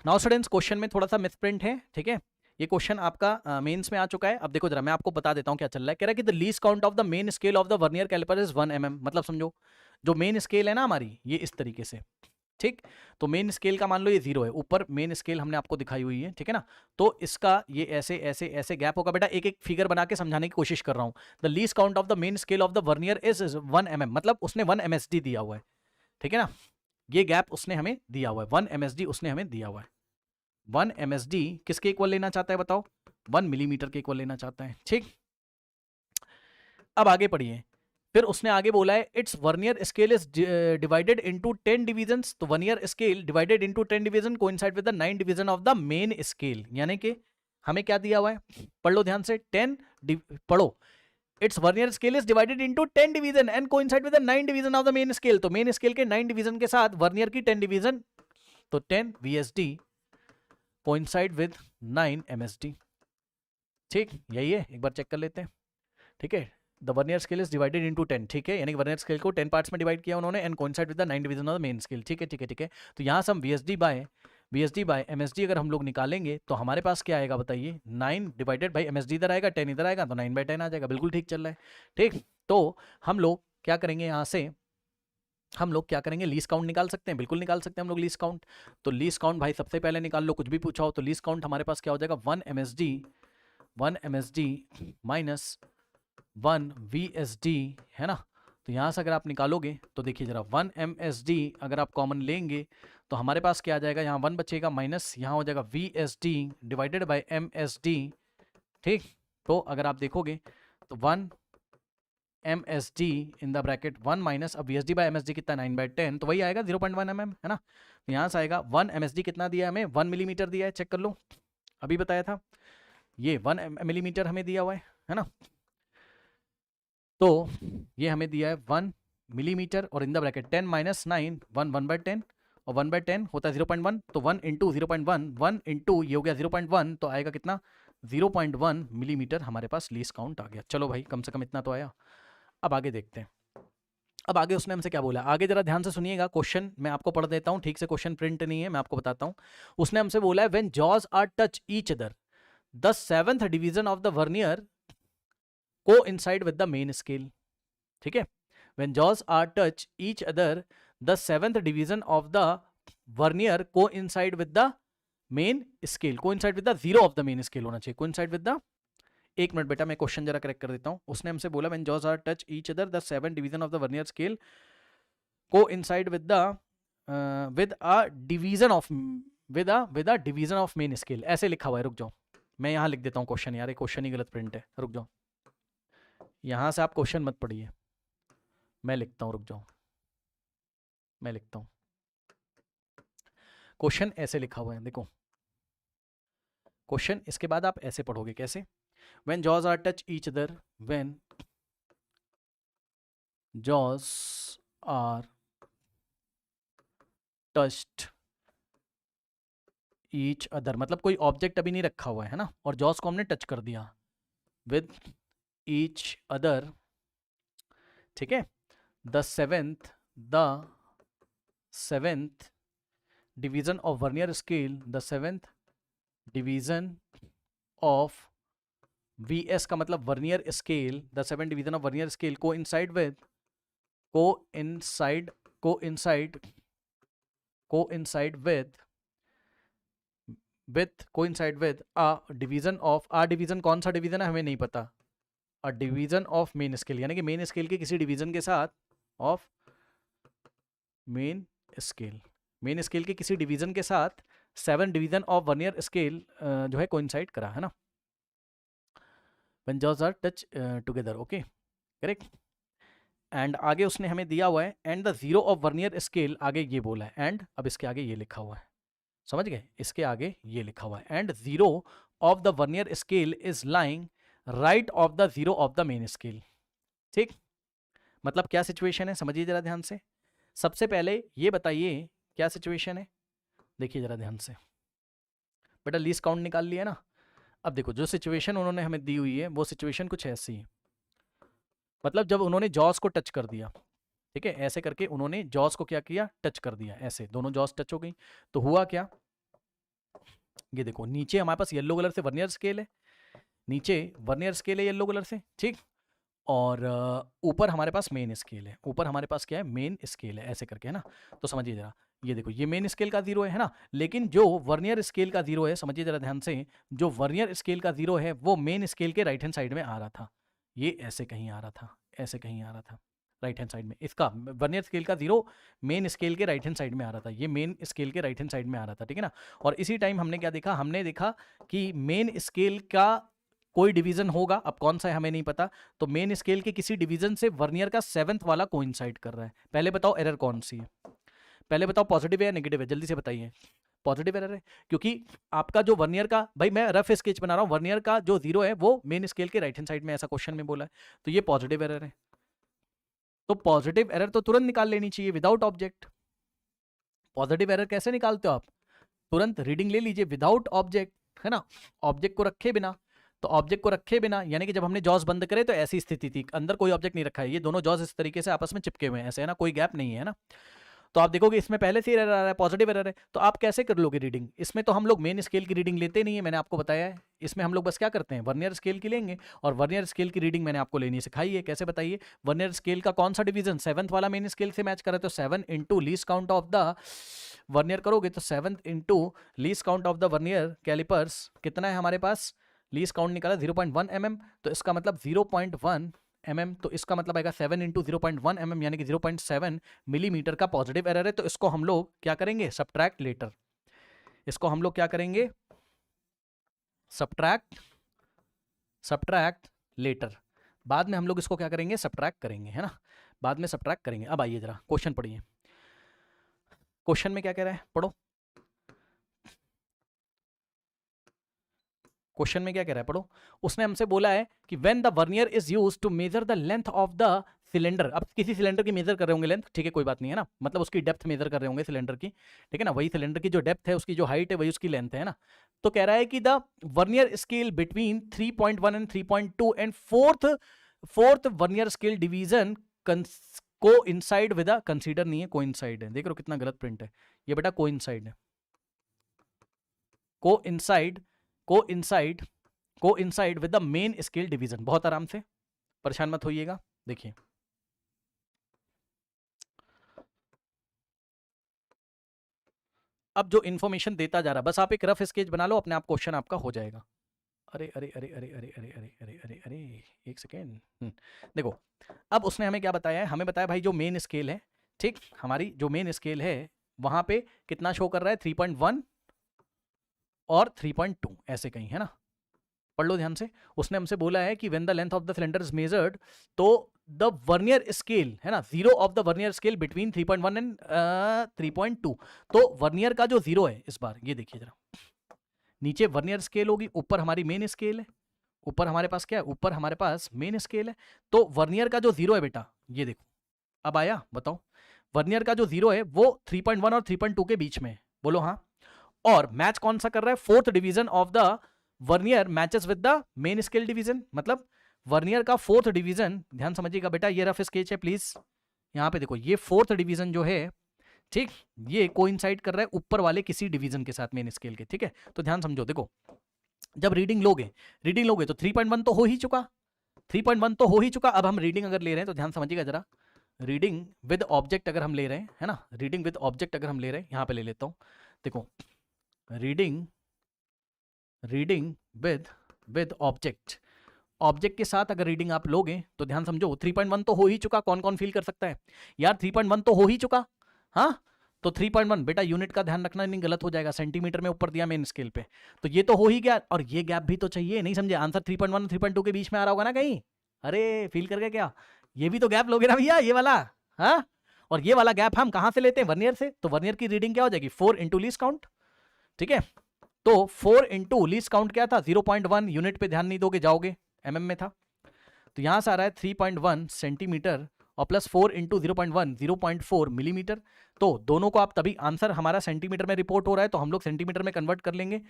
Now students question में थोड़ा सा मिसप्रिंट है, ठीक है। ये क्वेश्चन आपका मेंस में आ चुका है। अब देखो जरा मैं आपको बता देता हूँ क्या चल रहा है। कह रहा है कि the least count of the main scale of the vernier caliper is 1 mm। मतलब समझो जो मेन स्केल है ना हमारी, ये इस तरीके से, ठीक। तो मेन स्केल का मान लो ये 0 है, ऊपर मेन स्केल हमने आपको दिखाई हुई है, ठीक है ना। तो इसका ये ऐसे ऐसे ऐसे गैप होगा। बेटा एक एक फिगर बना के समझाने की कोशिश कर रहा हूँ। The least count of the main scale of the vernier is 1 mm। मतलब उसने 1 MSD दिया हुआ है, ठीक है ना। ये गैप उसने हमें दिया हुआ है, 1 MSD उसने हमें दिया हुआ है। 1 MSD किसके इक्वल लेना चाहता है बताओ? 1 मिलीमीटर के इक्वल लेना चाहता है, ठीक। अब आगे पढ़िए। फिर उसने आगे बोला है it's vernier scale is divided into 10 divisions. तो vernier scale divided into 10 division coincide with the 9 division of the main scale. यानी कि हमें क्या दिया हुआ है, पढ़ लो ध्यान से, 10 पढ़ो। It's vernier scale is divided into 10 division and coincide with the 9 division of the main scale. तो मेन स्केल के 9 डिवीजन के साथ वर्नियर की 10 डिवीजन, तो 10 VSD कोइंसाइड विद 9 MSD, ठीक। यही है, एक बार चेक कर लेते हैं, ठीक है। The vernier scale is divided into 10, ठीक है। यानी वर्नियर स्केल को 10 पार्ट्स में डिवाइड किया उन्होंने and coincide with the 9 division of the main scale, ठीक है ठीक है ठीक है। तो यहाँ से हम VSD बाय MSD अगर हम लोग निकालेंगे तो हमारे पास क्या आएगा बताइए, 9 डिवाइडेड बाई MSD इधर आएगा, 10 इधर आएगा, तो 9/10 आ जाएगा। बिल्कुल ठीक चल रहा है, ठीक। तो हम लोग क्या करेंगे, यहाँ से हम लोग क्या करेंगे, लीस्ट काउंट निकाल सकते हैं, बिल्कुल निकाल सकते हैं हम लोग लीस्ट काउंट। तो लीस्ट काउंट भाई सबसे पहले निकाल लो, कुछ भी पूछा हो। तो लीस्ट काउंट हमारे पास क्या हो जाएगा, 1 MSD माइनस 1 VSD, है ना। तो यहाँ से अगर आप निकालोगे तो देखिए जरा, 1 MSD अगर आप कॉमन लेंगे तो हमारे पास क्या आ जाएगा, यहाँ 1 बचेगा, माइनस यहाँ हो जाएगा VSD डिवाइडेड बाय MSD, ठीक। तो अगर आप देखोगे तो 1 MSD in the bracket 1 minus, अब VSD बाय MSD कितना, 9/10, तो वही आएगा 0.1 mm, है ना। तो यहाँ से आएगा 1 MSD कितना दिया है हमें, 1 मिलीमीटर दिया है, चेक कर लो, अभी बताया था। ये 1 मिलीमीटर हमें दिया हुआ है ना। तो ये हमें दिया है 1 मिलीमीटर और इन द ब्रैकेट 10 माइनस 9, 1/10, और 1/10 होता है 0.1, तो 1 इंटू 0.1, 1 इंटू ये हो गया 0.1, तो आएगा कितना, 0.1 मिलीमीटर हमारे पास लीस्ट काउंट आ गया। चलो भाई कम से कम इतना तो आया। अब आगे देखते हैं। अब आगे उसने हमसे क्या बोला, आगे जरा ध्यान से सुनिएगा, क्वेश्चन मैं आपको पढ़ देता हूं, ठीक से क्वेश्चन प्रिंट नहीं है, मैं आपको बताता हूं। उसने हमसे बोला है when jaws are touch each other the 7th division of the vernier coincide with the main scale, ठीक है। When jaws are touch each other the 7th division of the vernier coincide with the main scale, coincide with the 0 of the main scale होना चाहिए, coincide with the, एक minute बेटा मैं question जरा correct कर देता हूं। उसने हमसे बोला when jaws are touch each other the 7 division of the vernier scale coincide with the with a division of with a division of main scale, ऐसे लिखा हुआ है। रुक जाओ मैं यहां लिख देता हूं क्वेश्चन, यार ये क्वेश्चन ही गलत प्रिंट है, रुक जाओ। यहां से आप क्वेश्चन मत पढ़िए, मैं लिखता हूं, रुक जाओ मैं लिखता हूं। क्वेश्चन ऐसे लिखा हुआ है, देखो क्वेश्चन, इसके बाद आप ऐसे पढ़ोगे, कैसे, when jaws are touch each other, when jaws are touched each other, मतलब कोई ऑब्जेक्ट अभी नहीं रखा हुआ है ना, और जॉज को हमने टच कर दिया विद ईच अदर, ठीक है। The seventh division of vernier scale, the 7th division of VS का मतलब vernier scale, the 7th division of vernier scale coincide with a division of, a division कौन सा division है हमें नहीं पता, a division of main scale, यानी कि मेन स्केल के किसी डिवीजन के साथ, ऑफ मेन स्केल के किसी डिवीजन के साथ 7 डिवीजन ऑफ वर्नियर स्केल जो है कोइंसाइड करा, है ना। When jaws are touch together, okay correct. And आगे उसने हमें दिया हुआ है and the 0 of vernier scale, आगे ये बोला है एंड, अब इसके आगे ये लिखा हुआ है, समझ गए, इसके आगे ये लिखा हुआ है and 0 of the vernier scale is lying right of the 0 of the main scale, ठीक। मतलब क्या सिचुएशन है, समझिए जरा ध्यान से। सबसे पहले ये बताइए क्या सिचुएशन है, देखिए जरा ध्यान से। बेटा लीस्ट काउंट निकाल लिया ना। अब देखो जो सिचुएशन उन्होंने हमें दी हुई है वो सिचुएशन कुछ ऐसी है, मतलब जब उन्होंने जॉस को टच कर दिया, ठीक है, ऐसे करके उन्होंने जॉस को क्या किया, टच कर दिया, ऐसे दोनों जॉस टच हो गई, तो हुआ क्या, ये देखो नीचे हमारे पास येलो कलर से वर्नियर स्केल है, नीचे वर्नियर स्केल है येलो कलर से, ठीक, और ऊपर हमारे पास मेन स्केल है, ऊपर हमारे पास क्या है, मेन स्केल है, ऐसे करके, है ना। तो समझिए जरा, ये देखो ये मेन स्केल का जीरो है ना, लेकिन जो वर्नियर स्केल का जीरो है, समझिए जरा ध्यान से, जो वर्नियर स्केल का जीरो है वो मेन स्केल के राइट हैंड साइड में आ रहा था, ये ऐसे कहीं आ रहा था, ऐसे कहीं आ रहा था राइट हैंड साइड में, इसका वर्नियर स्केल का जीरो मेन स्केल के राइट हैंड साइड में आ रहा था, ये मेन स्केल के राइट हैंड साइड में आ रहा था, ठीक है ना। और इसी टाइम हमने क्या देखा, हमने देखा कि मेन स्केल का कोई डिवीजन होगा, अब कौन सा है हमें नहीं पता, तो मेन स्केल के किसी डिवीजन से वर्नियर का 7th वाला कोइंसाइड कर रहा है। पहले बताओ एरर कौन सी है, पहले बताओ पॉजिटिव है या नेगेटिव है, जल्दी से बताइए। पॉजिटिव एरर है, क्योंकि आपका जो वर्नियर का, भाई मैं रफ स्केच बना रहा हूं, वर्नियर का जो जीरो है वो मेन स्केल के राइट हैंड साइड में, ऐसा क्वेश्चन में बोला है, तो ये पॉजिटिव एरर है। तो पॉजिटिव एरर तो तुरंत निकाल लेनी चाहिए विदाउट ऑब्जेक्ट। पॉजिटिव एरर कैसे निकालते हो आप, तुरंत रीडिंग ले लीजिए विदाउट ऑब्जेक्ट, है ना, ऑब्जेक्ट को रखे बिना। तो ऑब्जेक्ट को रखे बिना यानी कि जब हमने जॉज बंद करे तो ऐसी स्थिति थी, अंदर कोई ऑब्जेक्ट नहीं रखा है, ये दोनों जॉज इस तरीके से आपस में चिपके हुए हैं ऐसे, है ना, कोई गैप नहीं है ना। तो आप देखोगे इसमें पहले से एरर आ रहा है, पॉजिटिव एरर है, तो आप कैसे कर लोगे रीडिंग, इसमें तो हम लोग मेन स्केल की रीडिंग लेते नहीं है, मैंने आपको बताया है, इसमें हम लोग बस क्या करते हैं, वर्नियर स्केल की लेंगे, और वर्नियर स्केल की रीडिंग मैंने आपको लेनी सिखाई है, कैसे बताइए, वर्नियर स्केल का कौन सा डिवीजन 7th वाला मेन स्केल से मैच कर रहा है, तो 7 into least count of the vernier करोगे तो 7 into least count of the vernier calipers कितना है हमारे पास, लीस्ट काउंट निकाला 0.1 mm, तो इसका मतलब 0.1 mm, तो इसका मतलब आएगा 7 इंटू 0.1 mm यानी कि 0.7 मिलीमीटर का पॉजिटिव एरर है। तो इसको हम लोग क्या करेंगे, सब्ट्रैक्ट लेटर, इसको हम लोग क्या करेंगे, सब्ट्रैक्ट लेटर, बाद में हम लोग इसको क्या करेंगे, सब्ट्रैक्ट करेंगे, है ना, बाद में सब्ट्रैक्ट करेंगे। अब आइए जरा क्वेश्चन पढ़िए, क्वेश्चन में क्या कह रहा है, पढ़ो क्वेश्चन में क्या कह रहा है, पढ़ो। उसने हमसे बोला है कि when the vernier is used to measure the length of the cylinder, अब किसी सिलेंडर की मेजर कर रहे होंगे लेंथ, ठीक है कोई बात नहीं है ना, मतलब उसकी डेप्थ मेजर कर रहे होंगे सिलेंडर की, ठीक है ना, वही सिलेंडर की जो डेप्थ है उसकी जो हाइट है वही उसकी लेंथ है ना। तो कह रहा है कि the vernier scale between 3.1 and 3.2 and fourth vernier scale division को इनसाइड विद कंसीडर नहीं है, को इनसाइड है, देख रहे हो कितना गलत प्रिंट है, ये बेटा को इनसाइड है, को inside with the main scale division, बहुत आराम से, परेशान मत होइएगा। देखिए अब जो इंफॉर्मेशन देता जा रहा है, बस आप एक रफ स्केच बना लो, अपने आप क्वेश्चन आपका हो जाएगा। अरे अरे अरे अरे अरे अरे अरे अरे अरे अरे एक सेकेंड, देखो अब उसने हमें क्या बताया है, हमें बताया भाई जो मेन स्केल है, ठीक, हमारी जो मेन स्केल है वहां पे कितना शो कर रहा है, 3.1 और 3.2 ऐसे कहीं, है ना, पढ़ लो ध्यान से। उसने हमसे बोला है कि when the length of the cylinder is measured, तो द वर्नियर स्केल है ना, zero of the vernier scale between 3.1 and 3.2, तो वर्नियर का जो जीरो है इस बार, ये देखिए जरा, नीचे वर्नियर स्केल होगी, ऊपर हमारी मेन स्केल है, ऊपर हमारे पास क्या है, ऊपर हमारे पास मेन स्केल है, तो वर्नियर का जो जीरो है बेटा, ये देखो अब आया, बताओ, वर्नियर का जो जीरो है वो 3.1 और 3.2 के बीच में है, बोलो हाँ, और मैच कौन सा कर रहा है, fourth division of the vernier matches with the main scale division, मतलब वर्नियर का फोर्थ डिवीजन, ध्यान समझिएगा बेटा, ये रफ स्केच है प्लीज, यहां पे देखो ये फोर्थ डिवीजन जो है, ठीक, ये कोइंसाइड कर रहा है ऊपर वाले किसी डिवीजन के साथ मेन स्केल के, ठीक है, तो ध्यान समझो, देखो जब रीडिंग लोगे तो 3.1 तो हो ही चुका, 3.1 तो हो ही चुका, अब हम रीडिंग अगर ले रहे हैं तो ध्यान समझिएगा जरा, रीडिंग विद ऑब्जेक्ट अगर हम ले रहे हैं, है ना, रीडिंग विद ऑब्जेक्ट अगर हम ले रहे हैं, यहां पे ले लेता हूं, देखो रीडिंग विद ऑब्जेक्ट के साथ अगर रीडिंग आप लोगे तो ध्यान समझो 3.1 तो हो ही चुका, कौन कौन फील कर सकता है यार, 3.1 तो हो ही चुका, हाँ, तो 3.1 बेटा यूनिट का ध्यान रखना, नहीं गलत हो जाएगा, सेंटीमीटर में ऊपर दिया मेन स्केल पे, तो ये तो हो ही गया, और ये गैप भी तो चाहिए, नहीं समझे, आंसर 3.1 और 3.2 के बीच में आ रहा होगा ना कहीं, अरे फील कर गए क्या, ये भी तो गैप लोगे ना भैया, ये वाला, हाँ, और ये वाला गैप हम कहां से लेते हैं, वर्नियर से, तो वर्नियर की रीडिंग क्या हो जाएगी, 4 इंटू लीस्ट काउंट, ठीक है, तो 4 इंटू लीस्ट काउंट क्या था, 0.1, यूनिट पे ध्यान नहीं दोगे जाओगे, mm में था, तो यहां से आ रहा है 3.1 सेंटीमीटर, और प्लस 4 इंटू 0.1 0.4 मिलीमीटर, तो दोनों को आप तभी, आंसर हमारा सेंटीमीटर में रिपोर्ट हो रहा है तो हम लोग सेंटीमीटर में कन्वर्ट कर लेंगे,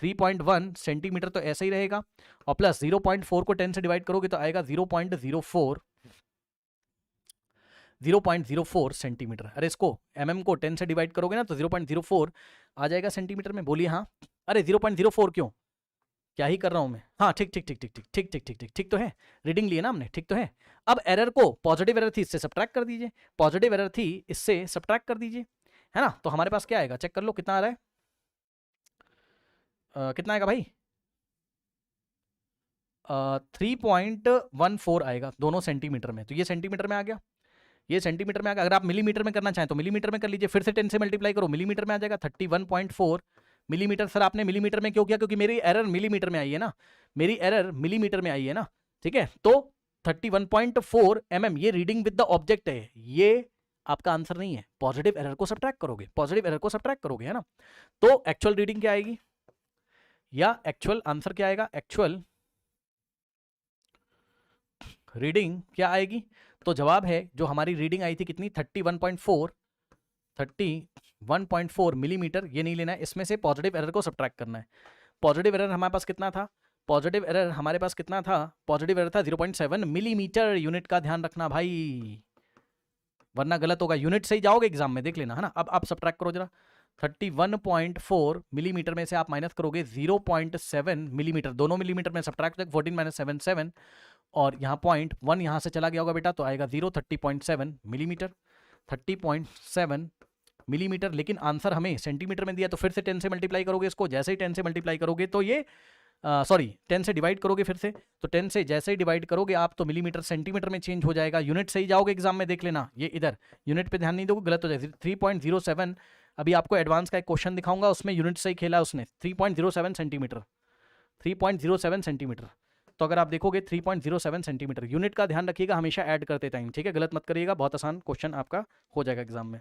3.1 सेंटीमीटर तो ऐसा ही रहेगा, और प्लस 0.4 को 10 से डिवाइड करोगे तो आएगा 0.04 सेंटीमीटर, अरे इसको mm को 10 से डिवाइड करोगे ना तो 0.04 आ जाएगा सेंटीमीटर में, बोलिए हाँ, अरे 0.04 क्यों, क्या ही कर रहा हूं मैं। हाँ ठीक ठीक ठीक ठीक ठीक ठीक ठीक ठीक ठीक ठीक तो है, रीडिंग लिए ना हमने, ठीक तो है। अब एरर को, पॉजिटिव एरर थी इससे सब्ट्रैक्ट कर दीजिए, पॉजिटिव एरर थी इससे सब्ट्रैक्ट कर दीजिए, है ना। तो हमारे पास क्या आएगा, चेक कर लो कितना आ रहा है, कितना आएगा भाई, 3.14 आएगा दोनों सेंटीमीटर में। तो ये सेंटीमीटर में आ गया, ये सेंटीमीटर में आ गया। अगर आप मिलीमीटर में करना चाहें तो मिलीमीटर में कर लीजिए, फिर से 10 से मल्टीप्लाई करो, मिलीमीटर में आ जाएगा 31.4 मिलीमीटर। सर आपने मिलीमीटर में क्यों किया, क्योंकि मेरी एरर मिलीमीटर में आई है ना, मेरी एरर मिलीमीटर में आई है ना, ठीक है। तो 31.4 mm ये रीडिंग विद द ऑब्जेक्ट है, ये आपका आंसर नहीं है। पॉजिटिव एरर को सब्ट्रैक्ट करोगे, पॉजिटिव एरर को सब्ट्रैक्ट करोगे, है ना। तो एक्चुअल रीडिंग क्या आएगी, या एक्चुअल आंसर क्या आएगा, एक्चुअल रीडिंग क्या आएगी। तो जवाब है जो हमारी रीडिंग आई थी कितनी, 31.4 मिलीमीटर, ये नहीं लेना है, इसमें से पॉजिटिव एरर को सब्ट्रैक्ट करना है। पॉजिटिव एरर हमारे पास कितना था, पॉजिटिव एरर हमारे पास कितना था, पॉजिटिव एरर था 0.7 मिलीमीटर। यूनिट का ध्यान रखना भाई, वरना गलत होगा, यूनिट से ही जाओगे एग्जाम में, देख लेना, है ना। अब आप सब्ट्रैक्ट करो जरा, 31.4 मिलीमीटर में से आप माइनस करोगे 0.7 मिलीमीटर, दोनों मिलीमीटर में सब्ट्रैक्ट, 14 माइनस 7 7, और यहाँ 0.1 यहाँ से चला गया होगा बेटा, तो आएगा 30.7 मिलीमीटर, 30.7 मिलीमीटर। लेकिन आंसर हमें सेंटीमीटर में दिया, तो फिर से 10 से मल्टीप्लाई करोगे इसको, जैसे ही 10 से मल्टीप्लाई करोगे तो ये सॉरी 10 से डिवाइड करोगे फिर से, तो 10 से जैसे ही डिवाइड करोगे आप तो मिलीमीटर सेंटीमीटर में चेंज हो जाएगा। यूनिट से ही जाओगे एग्जाम में, देख लेना, ये इधर यूनिट पे ध्यान नहीं दोगे गलत हो जाएगा। 3.07, अभी आपको एडवांस का एक क्वेश्चन दिखाऊंगा, उसमें यूनिट से ही खेला उसने, 3.07 सेंटीमीटर, 3.07 सेंटीमीटर। तो अगर आप देखोगे 3.07 सेंटीमीटर, यूनिट का ध्यान रखिएगा हमेशा ऐड करते टाइम, ठीक है, गलत मत करिएगा, बहुत आसान क्वेश्चन आपका हो जाएगा एग्जाम में।